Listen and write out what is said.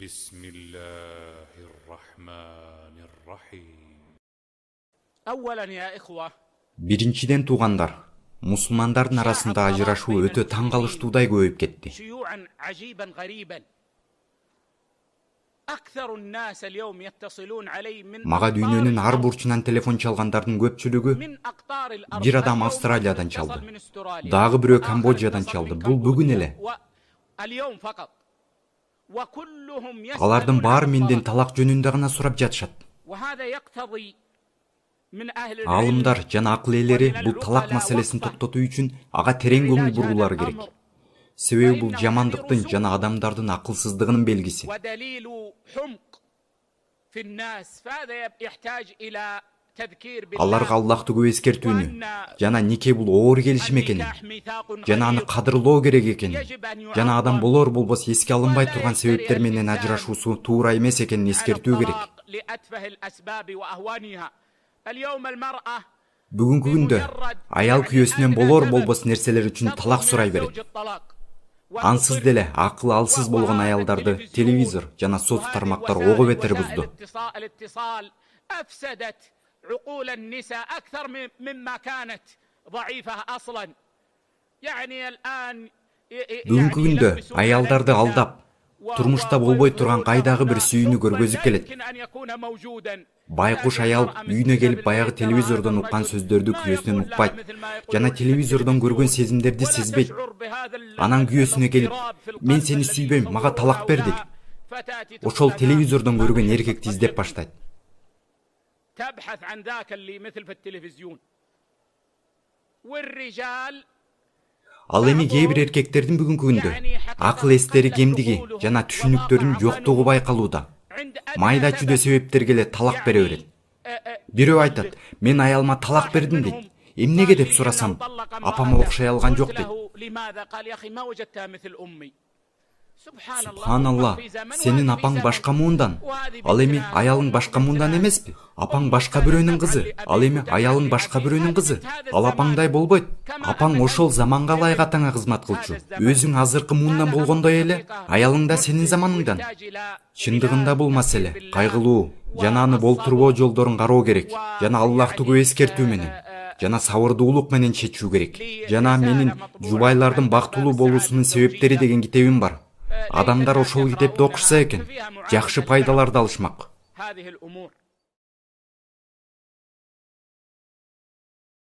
بسم الله الرحمن الرحيم. أولا يا إخوة. Биринчиден туугандар, мусулмандардын арасында ажырашуу өтө таң калыштуудай көбөйүп кетти. شيوعا عجيبا غريبا. أكثر الناس اليوم يتصلون علي من Мага дүйнөнүн ар бурчунан телефон чалгандардын көпчүлүгү من أقطار الأرض. бир адам Австралиядан чалды, дагы бирөө Камбоджадан чалды. Бул бүгүн эле. اليوم فقط. وكلهم Алардын баары менден талак жөнүндө гана сурап жатышат. وهذا يقتضي من أهل العلم. Аалымдар жана акыл ээлери бул талак маселесин токтотуу үчүн ага терең көңүл бурулары керек. Себеби бул жамандыктын жана адамдардын акылсыздыгынын белгиси. ودليل حمق في الناس. فهذا يحتاج إلى تذكير بالله. Аларга Аллахты көп эскертүүнү жана нике бул оор келишим экенин, жана аны кадырлоо керек экенин, жана адам болор болбос эске алынбай турган себептер менен ажырашуусу туура эмес экенин эскертүү керек. Бүгүнкү күндө аял күйөөсүнөн болор болбос нерселер үчүн талак сурай берет. Ансыз деле акылы алсыз болгон аялдарды телевизор жана соц тармактар ого бетер бузду. عقول النساء أكثر مما كانت ضعيفة أصلا. يعني الآن Бүгүнкү күндө аялдарды алдап, турмушта болбой турган кайдагы бир сүйүүнү көргөзүп келет. Байкуш аял үйүнө келип баягы телевизордон уккан сөздөрдү күйөөсүнөн укпайт жана телевизордон көргөн сезимдерди сезбейт. Анан күйөөсүнө келип, мен сени сүйбөйм, мага талак бер дейт. Ошол телевизордон көргөн эркекти издеп баштайт. تبحث عن ذاك اللي مثل في التلفزيون. والرجال Ал эми кээ бир эркектердин бүгүнкү күндө акыл эстери кемдиги жана түшүнүктөрүнүн жоктугу байкалууда. Майда чүйдө себептерге эле талак бере берет. Бирөө айтат, мен аялыма талак бердим дейт. Эмнеге деп сурасам, апама окшой алган жок дейт. Субханалла, сенин апаң башка муундан, ал эми аялың башка муундан эмеспи? Апаң башка бирөөнүн кызы, ал эми аялың башка бирөөнүн кызы. Ал апаңдай болбойт. Апаң ошол заманга ылайык атаңа кызмат кылчу. Өзүң азыркы муундан болгондой эле, аялың да сенин заманыңдан. Чындыгында бул маселе кайгылуу, жана аны болтурбоо жолдорун кароо керек, жана Аллахты көп эскертүү менен, жана сабырдуулук менен чечүү керек. Жана менин жубайлардын бактылуу болуусунун себептери деген китебим бар. Адамдар ошол китепти окушса экен, жакшы пайдаларды алышмак.